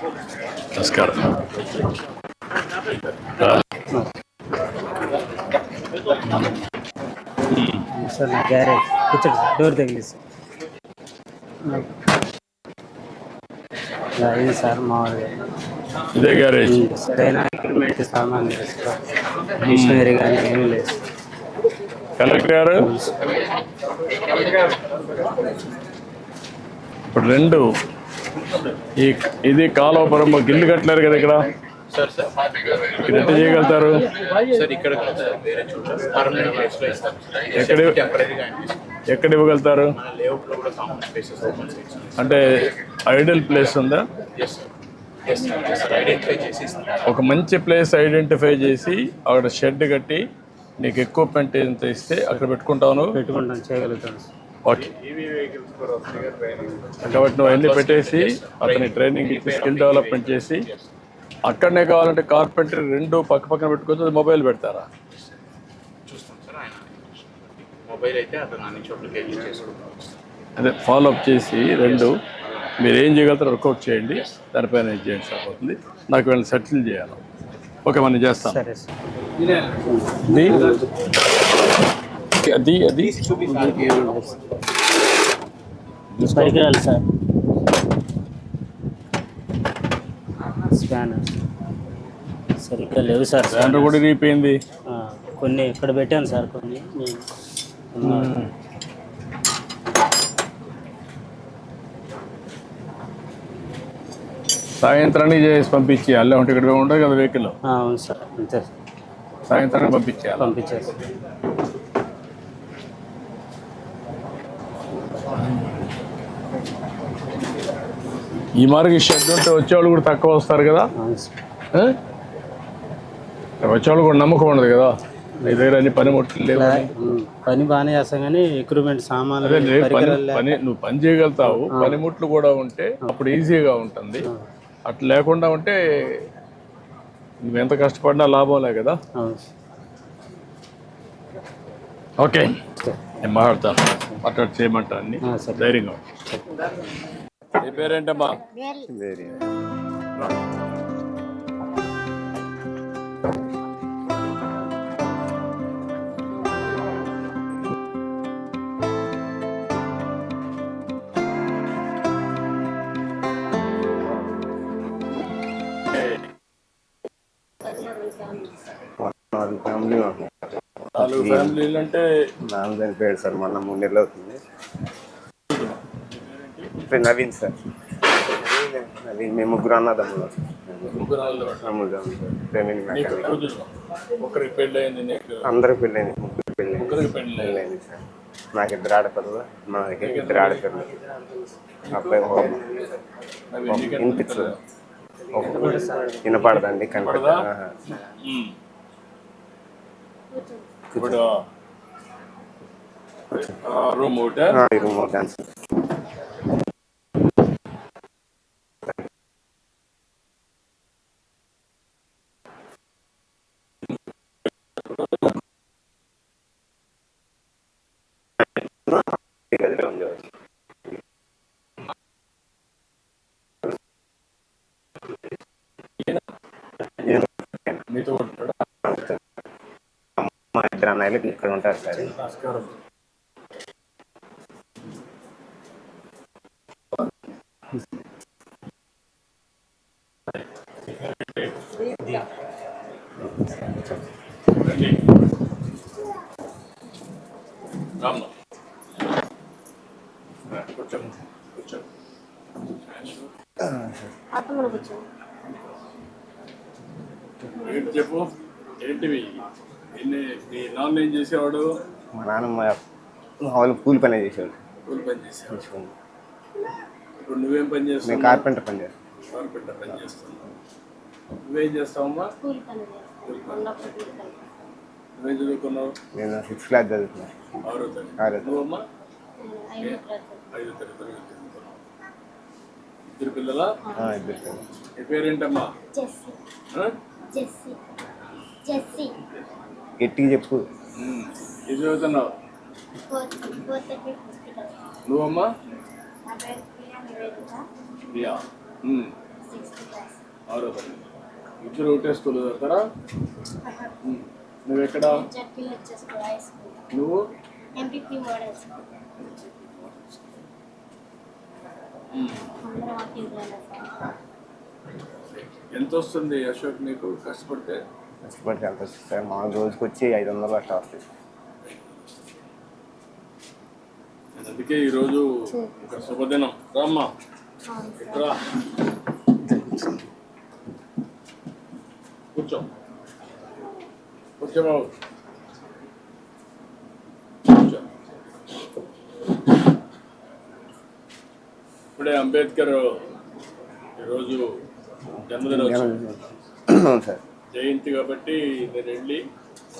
నమస్కారం. సార్ నా గ్యారేజ్ కూర్చోండి సార్, డోర్ తగిలి సార్. ఇది సార్ మామూలుగా ఇదే గ్యారేజ్. సరైన ఎక్విప్మెంట్ సామాన్ లేదు సార్, మిషనరీ కానీ ఏమీ లేదు. కలెక్టర్ గారు ఇప్పుడు రెండు ఇది కాలువపురం గిల్లు కట్టలేరు కదా ఇక్కడ, ఇక్కడ ఎట్లా చేయగలుగుతారు? ఎక్కడ ఇవ్వగలుగుతారు? అంటే ఐడియల్ ప్లేస్ ఉందా? ఒక మంచి ప్లేస్ ఐడెంటిఫై చేసి అక్కడ షెడ్ కట్టి నీకు ఎక్విప్మెంట్ ఎంత ఇస్తే అక్కడ పెట్టుకుంటాను. చేయగలుగుతాను. ఓకే, కాబట్టి నువ్వు అన్నీ పెట్టేసి అతని ట్రైనింగ్ ఇచ్చి స్కిల్ డెవలప్మెంట్ చేసి అక్కడనే కావాలంటే కార్పెంటరీ రెండు పక్క పక్కన పెట్టుకోవచ్చు. అది మొబైల్ పెడతారా? అదే ఫాలో అప్ చేసి రెండు మీరు ఏం చేయగలుగుతారో వర్కౌట్ చేయండి, దానిపైన ఏం చేయండి సరిపోతుంది. నాకు వీళ్ళని సెటిల్ చేయాలి. ఓకే, మనం చేస్తాం. అది అది పరికరాలు సార్, స్పానర్ సరిగ్గా లేవు సార్. స్పానర్ కూడా రీపోయింది. కొన్ని ఇక్కడ పెట్టాను సార్, కొన్ని సాయంత్రానికి చేసి పంపించేయాలి. లేకుంటే ఇక్కడ ఉంటుంది కదా వెహికల్. అవును సార్, అంతే సార్. సాయంత్రానికి పంపించేయాలి. పంపించేసి ఈ మార్గ షెడ్ ఉంటే వచ్చేవాళ్ళు కూడా తక్కువ వస్తారు కదా. వచ్చేవాళ్ళు కూడా నమ్మకం ఉండదు కదా, నీ దగ్గర అన్ని పనిముట్లు లేవు. పని బాగానే చేస్తాం కానీ ఎక్విప్మెంట్ సామాన్లు పని నువ్వు పని చేయగలుగుతావు. పనిముట్లు కూడా ఉంటే అప్పుడు ఈజీగా ఉంటుంది. అట్లా లేకుండా ఉంటే నువ్వు ఎంత కష్టపడినా లాభంలే కదా. ఓకే, నేను మాట్లాడతాను. మాట్లాడి చేయమంటా అన్ని ధైర్యంగా. నీ పేరేంటమ్మా? ఫ్యామిలీలు అంటే నాన్న చనిపోయాడు సార్, మొన్న 3 నెలలు అవుతుంది. నవీన్ సార్. నవీన్, మేము ముగ్గురు అన్నదమ్ములు. ఒకరికి పెళ్ళయింది, అందరికి పెళ్ళైంది, ముగ్గురు పెళ్ళైంది సార్. నాకు 2 ఆడపిల్లలు, మా దగ్గర 2 ఆడపిల్లలు. అబ్బాయి వినిపించదు, వినపడదండి, కనపడదా. రూమ్ డాన్స్ మీతో ఉంటాడా? మా 2 అన్నయ్యలు ఇక్కడ ఉంటారు సార్. ఏంటి చెప్పు, ఏంటివి? మీ నాన్న ఏం చేసేవాడు? మా నాన్న మామూలు కూలి పని చేసేవాడు. కూలి పని చేసేవాడు. ఇప్పుడు నువ్వేం పని చేస్తావు? నేను కార్పెంటర్ పని చేస్తాను. కార్పెంటర్ పని చేస్తున్నావు. నువ్వేం చేస్తావమ్మా? నువ్వేం చదువుకున్నావు? నేను 6th క్లాస్ చదువుతున్నాను. 6వ తరగతి. నువ్వమ్మా? 5వ తరగతి చదువుతున్నావు. 2 పిల్లలా? 2 పిల్లలు. నీ పేరేంటమ్మా? గట్టిగా చెప్పు. ఏం చదువుతున్నావు? నువ్వమ్మా? 6వ తరగతి. ఇద్దరు ఒకటే స్కూల్ చదువుతారా? నువ్వు ఎక్కడ? నువ్వు ఎంపీపీ మోడల్ స్కూల్. అందరం ఒక ఇంట్లోనే సార్. ఎంత వస్తుంది అశోక్ నీకు కష్టపడితే? కష్టపడితే ఎంత వస్తుంది సార్? మా రోజుకి వచ్చి 500 అట్లా వస్తుంది. అందుకే ఈరోజు ఒక శుభదినం. రామ్మా రా, కూర్చో కూర్చో బాబు కూర్చో. ఇప్పుడే అంబేద్కర్ ఈరోజు జన్మదినోత్సవం అవును సార్. జయంతి కాబట్టి నేను వెళ్ళి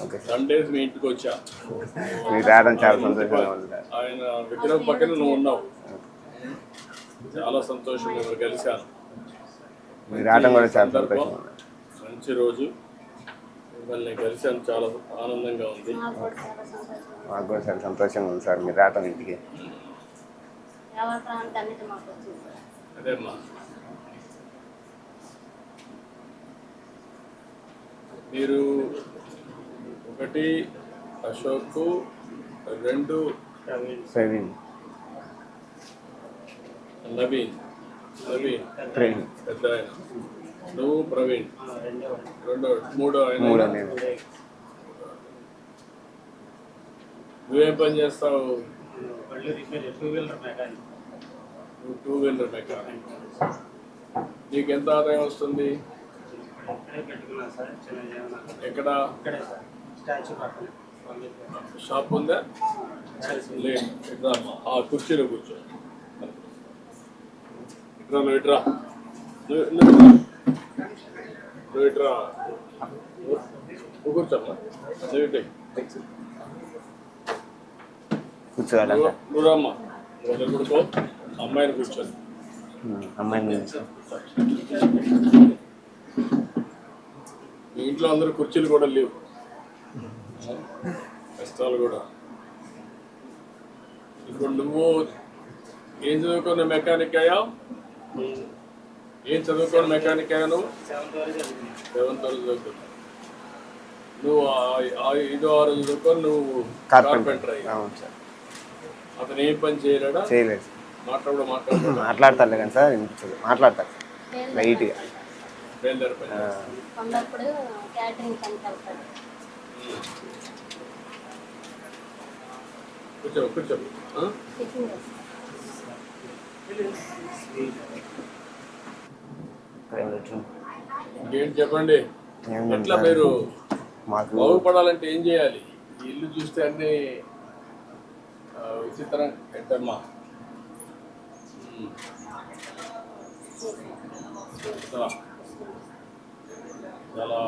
ఓకే సార్. సండేస్ మీ ఇంటికి వచ్చా. మీరు రావడం చాలా సంతోషంగా ఉంది సార్. ఆయన విగ్రహం పక్కన నువ్వు ఉన్నావు, చాలా సంతోషం. నేను కలిశాను. మీరు రావడం కూడా చాలా సందర్భం, సంతోషంగా ఉంది. మంచి రోజు, మిమ్మల్ని కలిశాను, చాలా ఆనందంగా ఉంది. నాకు కూడా చాలా సంతోషం. మాకు కూడా చాలా సంతోషంగా ఉంది సార్ మీరు రావడం ఇంటికి. ఎవరి ప్రాంతం అనేది మాకు వచ్చింది సార్. అదేమ్మా, మీరు 1 అశోక్, 2 ప్రవీణ్ నవీన్ ప్రవీణ్ పెద్ద ఆయన, నువ్వు ప్రవీణ్, 3 ఆయన. 3 నేను. నువ్వేం పని చేస్తావు? నువ్వు 2 వీలర్ మెకానిక్. నీకు ఎంత ఆదాయం వస్తుంది? ఎక్కడ షాప్ ఉందా? లేదు. ఇట్రా అమ్మా, ఆ కుర్చీలో కూర్చో. ఇట్రా, నువ్వు ఇట్రా, నువ్వు ఇట్రా, నువ్వు కూర్చోమ్మా. నువ్వు ఇటే కూర్చోవాలంట. నువ్వు రామ్మా, నువ్వు కూర్చో. అమ్మాయిని కూర్చోండి. అమ్మాయిని మీ ఇంట్లో అందరూ కుర్చీలు కూడా లేవు, కష్టాలు కూడా. ఇప్పుడు నువ్వు ఏం చదువుకున్న మెకానిక్ అయ్యావు? ఏం చదువుకున్న మెకానిక్ అయ్యా? నువ్వు 7th వరకు చదువుకున్నావు. నువ్వు 5వ 6వ చదువుకొని నువ్వు కార్పెంటర్ అయ్యావు. అవును సార్. అతను ఏం పని చేయలేడా? చేయలేదు. మాట్లాడతాడు కానీ సార్ వినిపించదు. మాట్లాడతారు లైట్గా. బయలుదేరి పని. కొందప్పుడు క్యాటరింగ్ పనికి వెళ్తాడు. కూర్చో కూర్చో. టిఫిన్ చేస్తాడు. ఇంకేంటి చెప్పండి. ఎట్లా మీరు మాకు బాగుపడాలంటే ఏం చేయాలి? ఈ ఇల్లు చూస్తే అన్ని విచిత్రం ఏంటమ్మా. చాలా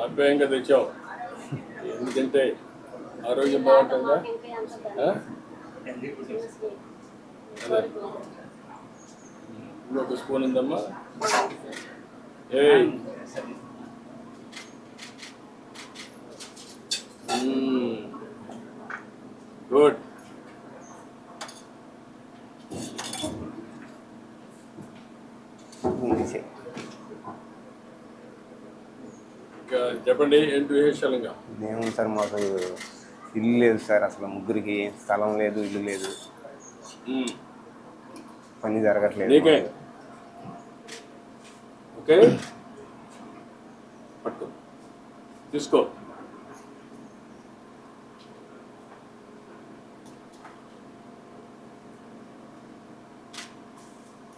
ఆప్యాయంగా తెచ్చావు. ఎందుకంటే ఆరోగ్యం బాగుంటుందా? అదే, ఇంకొక స్పూన్ ఉందమ్మా. ఏయ్, గుడ్. ఇంకా చెప్పండి, ఏంటి విశేషాలుగా? ఏముంది సార్, మాకు ఇల్లు లేదు సార్. అసలు ముగ్గురికి స్థలం లేదు, ఇల్లు లేదు, పని జరగట్లేదు. నీకే ఓకే, పట్టు తీసుకో.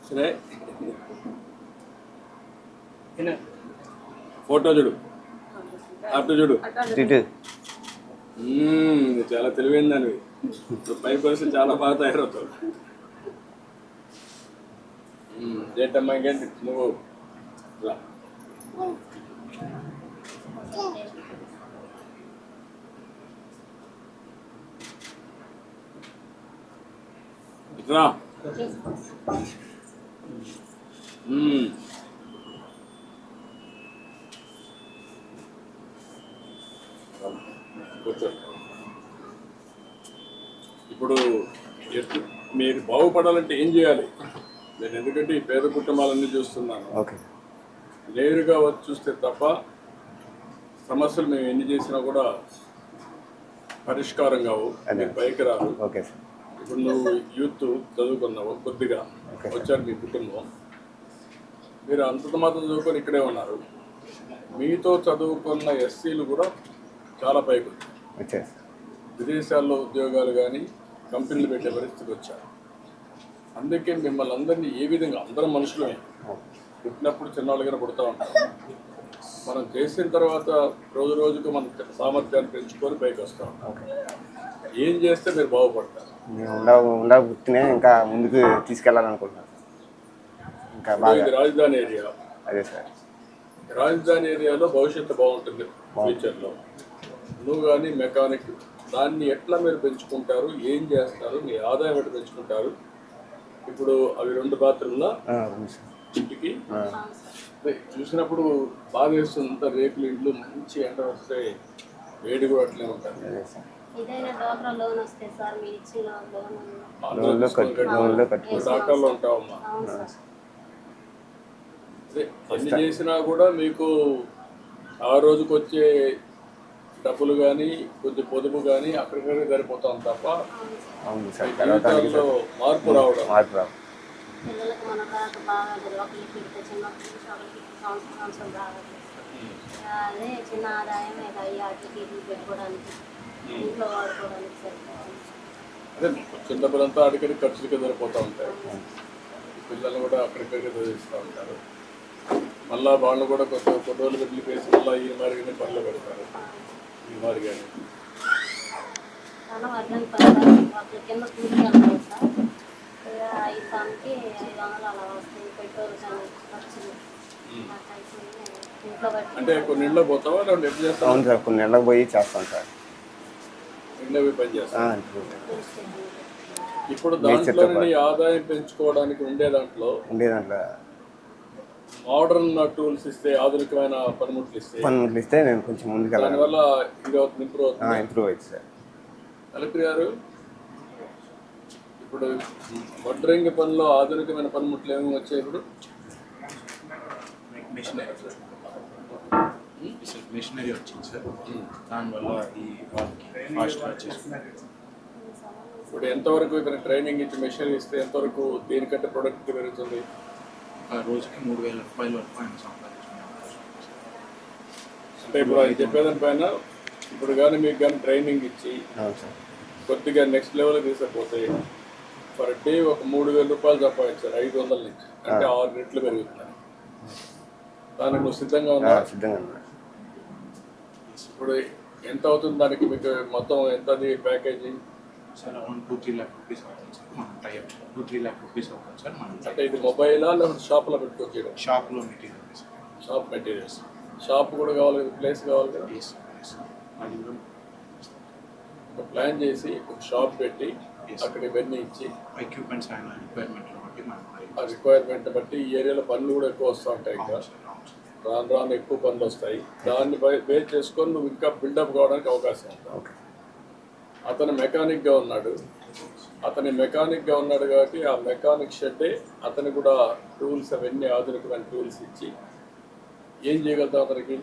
సరే, ఫోటో చూడు, అటు చూడు. ఇటు చాలా తెలివైన దానివి. పై పరిస్థితి చాలా బాగా తయారవుతావు. ఏంటమ్మా, ఇంకేంటి? నువ్వు రా. రా. కూర్చో. ఇప్పుడు మీరు బాగుపడాలంటే ఏం చేయాలి? నేను ఎందుకంటే ఈ పేద కుటుంబాలన్నీ చూస్తున్నాను. ఓకే. నేరుగా వచ్చి చూస్తే తప్ప సమస్యలు మేము ఎన్ని చేసినా కూడా పరిష్కారం కావు, మీకు పైకి రాదు. Okay sir. ఇప్పుడు నువ్వు యూత్ చదువుకున్నావు, కొద్దిగా వచ్చారు మీ కుటుంబం, మీరు అంతంత మాత్రం చదువుకొని ఇక్కడే ఉన్నారు. మీతో చదువుకున్న ఎస్సీలు కూడా చాలా పైకి వచ్చారు. విదేశాల్లో ఉద్యోగాలు కానీ కంపెనీలు పెట్టే పరిస్థితికి వచ్చారు. అందుకే మిమ్మల్ని అందరినీ ఏ విధంగా, అందరం మనుషులమే, పుట్టినప్పుడు చిన్నవాళ్ళుగానే పుడతా ఉంటాం. మనం చేసిన తర్వాత రోజు రోజుకు మన సామర్థ్యాన్ని పెంచుకొని పైకి వస్తాం. ఏం చేస్తే మీరు బాగుపడతారు? ఉండా గుర్తునే ఇంకా ముందుకు తీసుకెళ్ళాలనుకుంటున్నాను. ఇంకా బాగా ఇది రాజధాని ఏరియా. అదే సార్, రాజధాని ఏరియాలో భవిష్యత్తు బాగుంటుంది ఫ్యూచర్లో. నువ్వు కానీ మెకానిక్, దాన్ని ఎట్లా మీరు పెంచుకుంటారు, ఏం చేస్తారు, మీ ఆదాయం ఎట్లా పెంచుకుంటారు? ఇప్పుడు అవి 2 బాత్రూమ్ల ఇంటికి చూసినప్పుడు బాగా వేస్తుంది. అంత రేకులు ఇండ్లు, మంచి ఎండ వస్తే వేడి కూడా అట్లే ఉంటుంది. డాక్టర్లో ఉంటావమ్మా. ఎన్ని చేసినా కూడా మీకు ఆ రోజుకి వచ్చే డబ్బులు కానీ కొంచెం పొదుపు కానీ అక్కడికక్కడే సరిపోతాం తప్ప జీవితాల్లో మార్పు రావడం. పిల్లలకు మన కాక బాగా ఒకరికి పెడితే చిన్నప్పటి సంవత్సరం బాగా అదే చిన్న ఆదాయం ఇక అయ్యాటికి ఇల్లు పెట్టుకోవడానికి, ఇంట్లో వాడుకోవడానికి సరిపోతుంది. అదే చిన్న డబ్బులంతా అడిగడి ఖర్చులకి సరిపోతూ ఉంటాయి. పిల్లలు కూడా అక్కడికక్కడికి చదివిస్తూ ఉంటారు. మళ్ళీ వాళ్ళు కూడా కొన్ని రోజులు పెళ్లి పేసి మళ్ళీ ఈ మారిగానే పనులు పెడతారు. ఈ మారిగానే చాలా వర్గానికి పడతారు. కింద కూర్చోవాలి సార్, 500 అలా వస్తాయి. పెట్రోల్ కానీ ఖర్చులు ఇంట్లో బట్టి. అంటే కొన్ని ఇళ్ళలో పోతావా లేదంటే ఎట్లా చేస్తావు? అవును సార్, కొన్ని నెలలకు పోయి చేస్తాం సార్. ఇంట్లో పోయి పని చేస్తాం. ఇప్పుడు దాంట్లో ఆదాయం పెంచుకోవడానికి ఉండే దాంట్లో మోడర్న్ టూల్స్ ఇస్తే, ఆధునికమైన పనిముట్లు ఇస్తే నేను కొంచెం ముందుకు దానివల్ల ఇంప్రూవ్ అవుతుంది సార్. కలెక్టర్ గారు, ఇప్పుడు వడ్రంగి పనిలో ఆధునికమైన పనిముట్లు ఏమేమి వచ్చాయి? ఇప్పుడు మిషనరీ వచ్చింది సార్, దానివల్ల ఈ వాళ్ళకి ఫాస్ట్గా వచ్చేసుకున్నారు. ఇప్పుడు ఎంతవరకు ఇక్కడ ట్రైనింగ్ ఇచ్చి మెషిన్ ఇస్తే ఎంతవరకు దీనికంటే ప్రొడక్ట్ పెరుగుతుంది? రోజుకి 3,000 రూపాయల వరకు ఆయన సంపాదించుకున్నారు. అంటే ఇప్పుడు ఆయన చెప్పేదానిపైన ఇప్పుడు కానీ మీకు కానీ ట్రైనింగ్ ఇచ్చి కొద్దిగా నెక్స్ట్ లెవెల్ తీసుకపోతే పర్ డే ఒక 3,000 రూపాయలు సంపాదించారు, 500 నుంచి, అంటే 6 రెట్లు పెరుగుతున్నాయి. దానికి నువ్వు సిద్ధంగా ఉన్నా? ఇప్పుడు ఎంత అవుతుంది దానికి? మీకు మొత్తం ఎంత package? Sir around 2-3 lakh rupees అవుతుంది సార్. మనం టైప్ 2-3 lakh రూపీస్ అవుతుంది సార్. మనం అంటే ఇది మొబైలా లేకపోతే షాప్లో పెట్టుకోవచ్చు? షాప్లో material sir. Shop materials. Shop కూడా కావాలి కదా, ప్లేస్ కావాలి కదా. అది కూడా ఒక ప్లాన్ చేసి ఒక షాప్ పెట్టి అక్కడ ఇవన్నీ ఇచ్చి ఎక్విప్మెంట్స్ అయిన రిక్వైర్మెంట్ని బట్టి మనం ఆ రిక్వైర్మెంట్ బట్టి ఈ ఏరియాలో పనులు కూడా ఎక్కువ వస్తూ ఉంటాయి. ఇంకా రాను రాను ఎక్కువ పనులు వస్తాయి. దాన్ని బేస్ చేసుకొని నువ్వు ఇంకా బిల్డప్ కావడానికి అవకాశం ఉంటుంది. అతను మెకానిక్గా ఉన్నాడు, కాబట్టి ఆ మెకానిక్ షెడ్డే అతను కూడా టూల్స్ అవన్నీ ఆధునికమైన టూల్స్ ఇచ్చి ఏం చేయగలుగుతాం అతనికి?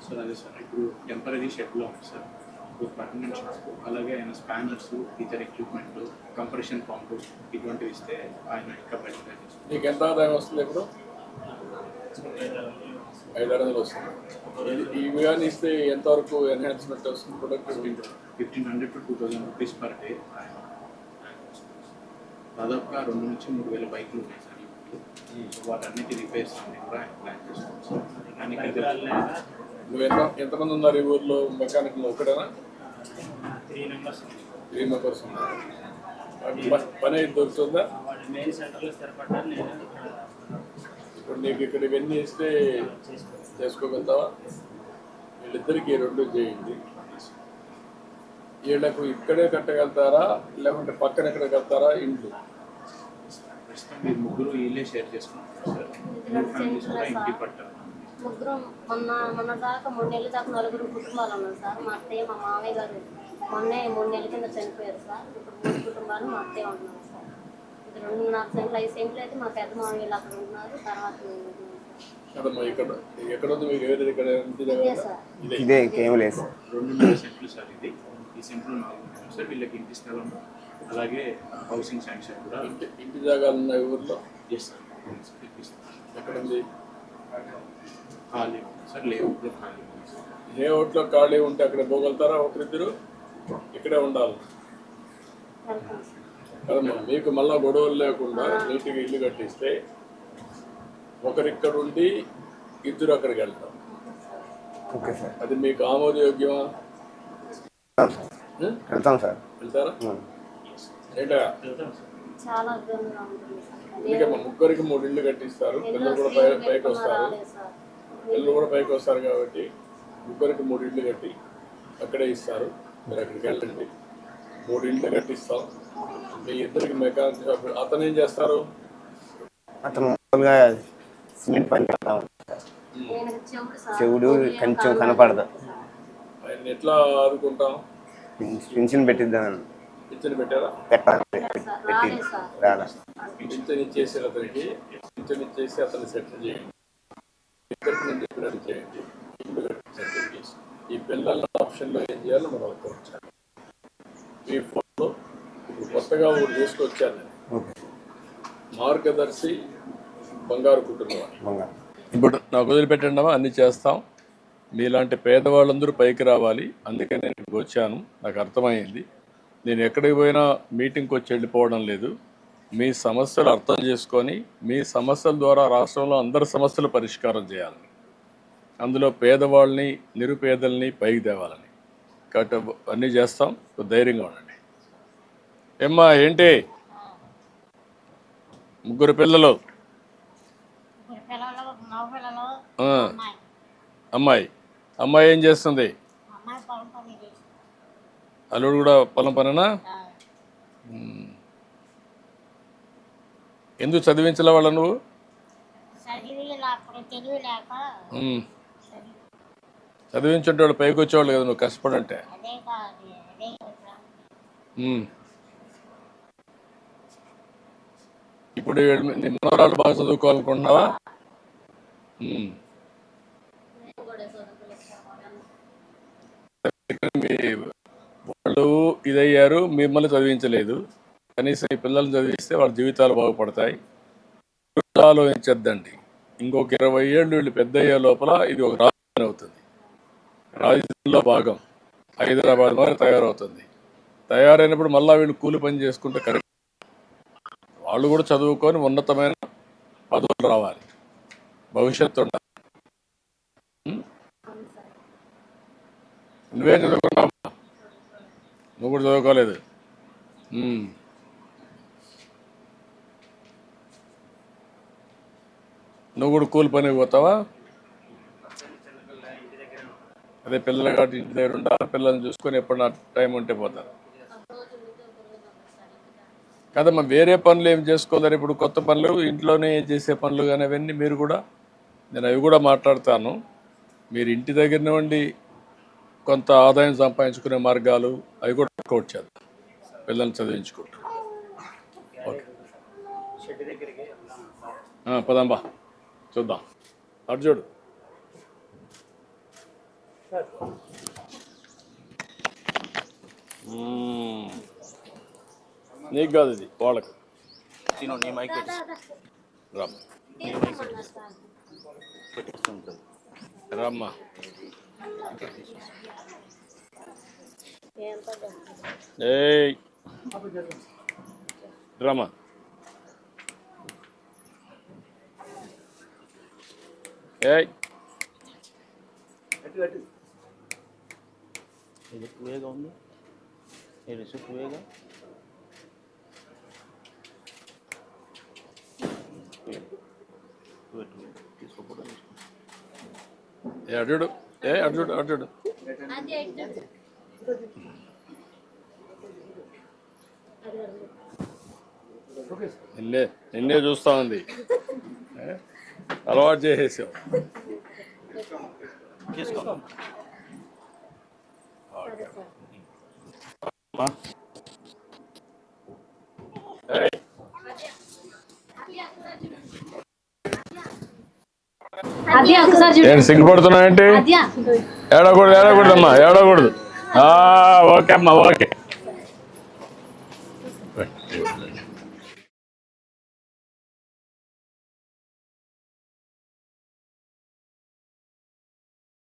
సార్ అదే సార్, ఇప్పుడు టెంపరీ షెడ్లో ఉంది సార్, ఇప్పుడు పర్మనెంట్ షెడ్స్, అలాగే ఆయన స్పానర్స్, ఇతర ఎక్విప్మెంట్, కంప్రెషన్ పంపు ఇటువంటివి ఇస్తే ఆయన ఇంకా బెటర్గా చేస్తారు. నీకు ఎంత ఆదాయం వస్తుంది? ఇప్పుడు 500 వస్తుంది. ఇవి కానీ ఇస్తే ఎంతవరకు ఎన్హాన్స్మెంట్ వస్తుంది? Productivity 1,500 to 2,000 rupees per day. దాదాపుగా 2,000 నుంచి 3,000 బైకులు ఉన్నాయి సార్. వాటన్నిటి రిపేర్స్ అన్ని కూడా ఆయన ప్లాన్ చేస్తాం సార్. నువ్వు ఎంతమంది ఉన్నారు ఈ ఊర్లో మెకానిక్లు? ఒకటేనా? 3 members. 3 members ఉన్నారు. పని అయితే దొరుకుతుందా? మెయిన్ సెంటర్లో స్థిరపడ్డారు. నేను ఇప్పుడు నీకు ఇక్కడ ఇవన్నీ ఇస్తే చేసుకోగలుగుతావా? వీళ్ళిద్దరికి 2 చేయండి. వీళ్ళకు ఇక్కడే కట్టగలుగుతారా లేకుంటే పక్కన ఎక్కడ కడతారా ఇండ్లు? ప్రస్తుతం మీరు ముగ్గురు వీళ్ళే షేర్ చేసుకుంటారు సార్. ఫ్యామిలీస్ కూడా ఇంటి పట్టారు. ముగ్గురు మొన్న దాకా 3 నెలల దాకా 4 కుటుంబాలు ఉన్నారు సార్. మా అత్తయ్య, మా మామయ్య గారు మొన్నే 3 నెలల కింద చనిపోయారు సార్. ఇప్పుడు 3 కుటుంబాలు మా అత్తయ్య ఉంటున్నారు సార్. ఇది 2.5 సెంట్లు 5 సెంట్లు అయితే మా పెద్ద మామయ్యలు అక్కడ ఉంటున్నారు. తర్వాత కదమ్మా ఇక్కడ ఎక్కడ ఉంది మీకు ఏది ఇక్కడ ఇంటి దగ్గర ఇదే సార్. ఇదే ఇదే ఇంకేం లేదు సార్. 2.5 సెంట్లు సార్ ఇది. ఈ సెంట్లు 4 ఉన్నాయి సార్. వీళ్ళకి ఇంటి స్థలం అలాగే హౌసింగ్ శాంక్షన్ కూడా ఇంటి జాగాలు ఉన్నాయి ఊర్లో. ఎస్ సార్ ఇప్పిస్తాం. ఎక్కడ ఉంది? ఖాళీ ఉంది సార్. లేఅవుట్లో ఖాళీ ఉంది సార్. ఏ ఓట్లో ఖాళీ ఉంటే అక్కడ పోగలుగుతారా? ఒకరిద్దరు ఇక్కడే ఉండాలి వెళ్తాం సార్. కదమ్మా. మీకు మళ్ళా గొడవలు లేకుండా నీట్గా ఇల్లు కట్టిస్తే ఒకరిక్కడ ఉండి ఇద్దరు అక్కడికి వెళ్తాం. Okay sir. అది మీకు ఆమోదయోగ్యమా? వెళ్తాం సార్. వెళ్తారా? ఏంటా చాలా ఇబ్బందిగా ఉంటుంది సార్. అందుకేమ్మా ముగ్గురికి 3 ఇళ్ళు కట్టిస్తారు. పిల్లలు కూడా పైకి వస్తారు. రాలేదు సార్. పిల్లలు కూడా పైకి వస్తారు కాబట్టి ముగ్గురికి 3 ఇళ్ళు కట్టి అక్కడే ఇస్తారు. మీరు అక్కడికి వెళ్ళండి. 3 ఇళ్ళు కట్టిస్తాం. మీ ఇద్దరికి మెకానిక్ షాప్. అతను ఏం చేస్తారు? అతను మామూలుగా సిమెంట్ పని చేస్తా ఉంటాడు సార్. నేను సార్. చెవుడు కొంచెం కనపడదు. ఆయన ఎట్లా ఆదుకుంటాం? పింఛన్ పెట్టిద్దామని పింఛన్ పెట్టారా? పెట్టాలి పెట్టి రాలేదు సార్. రాలా. పింఛన్ ఇచ్చేసి అతనికి పింఛన్ ఇచ్చేసి అతన్ని సెటిల్ చేయండి. ఇక్కడికి నేను చెప్పినట్టు చేయండి. ఇల్లు కట్టి సెటిల్ చేసి ఈ పిల్లల ఆప్షన్లో ఏం చేయాలో మనం అనుకోవచ్చాను. ఈ ఫోన్లో ఇప్పుడు కొత్తగా ఒకటి తీసుకొచ్చాను నేను. ఓకే. మార్గదర్శి బంగారు కుటుంబం. బంగారు. ఇప్పుడు నాకు వదిలిపెట్టండి, అన్నీ చేస్తాం. మీలాంటి పేదవాళ్ళందరూ పైకి రావాలి. అందుకే నేను ఇక్కడికి వచ్చాను. నాకు అర్థమైంది. నేను ఎక్కడికి పోయినా మీటింగ్కి వచ్చి వెళ్ళిపోవడం లేదు. మీ సమస్యలు అర్థం చేసుకొని మీ సమస్యల ద్వారా రాష్ట్రంలో అందరి సమస్యలు పరిష్కారం చేయాలని, అందులో పేదవాళ్ళని నిరుపేదల్ని పైకి తేవాలని కాబట్టి అన్నీ చేస్తాం. ధైర్యంగా ఉండండి. ఏమ్మా ఏంటి? 3 పిల్లలు. అమ్మాయి అమ్మాయి ఏం చేస్తుంది? అల్లుడు కూడా పొలం పనేనా? ఎందుకు చదివించలే వాళ్ళ నువ్వు? చదివించుంటే వాళ్ళు పైకి వచ్చేవాళ్ళు కదా నువ్వు కష్టపడంటే. ఇప్పుడు నీ మనవరాలు బాగా చదువుకోవాలనుకుంటున్నావా? వాళ్ళు ఇదయ్యారు, మిమ్మల్ని చదివించలేదు. కనీసం ఈ పిల్లల్ని చదివిస్తే వాళ్ళ జీవితాలు బాగుపడతాయి. ఆలోచించద్దండి. ఇంకొక 20 ఏళ్ళు వీళ్ళు పెద్ద అయ్యే లోపల ఇది ఒక రాజధాని అవుతుంది. రాజధానిలో భాగం హైదరాబాద్ మరి తయారవుతుంది. తయారైనప్పుడు మళ్ళీ వీళ్ళు కూలి పని చేసుకుంటే కరెక్ట్. వాళ్ళు కూడా చదువుకొని ఉన్నతమైన పదవులు రావాలి, భవిష్యత్తు ఉండాలి. నువ్వేం చదువుకున్నావు? నువ్వు కూడా చదువుకోలేదు. నువ్వు కూడా కూలి పనికి పోతావా? అదే పిల్లలు కాబట్టి ఇంటి దగ్గర ఉండాలి. పిల్లల్ని చూసుకొని ఎప్పుడు నా టైం ఉంటే పోతారు కదమ్మా. వేరే పనులు ఏం చేసుకోలేరు. ఇప్పుడు కొత్త పనులు ఇంట్లోనే చేసే పనులు కానీ అవన్నీ మీరు కూడా, నేను అవి కూడా మాట్లాడతాను. మీరు ఇంటి దగ్గరనే ఉండి కొంత ఆదాయం సంపాదించుకునే మార్గాలు అవి కూడా వర్కౌట్ చేద్దాం. పిల్లల్ని చదివించుకుంటూ. ఓకే పదంబా చూద్దాం. అటు చూడు. నీకు కాదు ఇది, వాళ్ళకు. రామ్మా. ఏయ్ రామ్మా. ఏయ్ ఇది ఎక్కువేగా ఉంది. ఇది ఎక్కువేగా తీసుకోకూడదు. అడుడు. అడుడు అడుడు. నిన్నే చూస్తా ఉంది. అలవాటు చేసేసావు. తీసుకో. అది ఒకసారి చూడు. ఏంటి సిగ్గుపడుతున్నావు ఏంటి? అది ఏడకూడదమ్మా, ఏడకూడదు. ఓకే అమ్మా, ఓకే.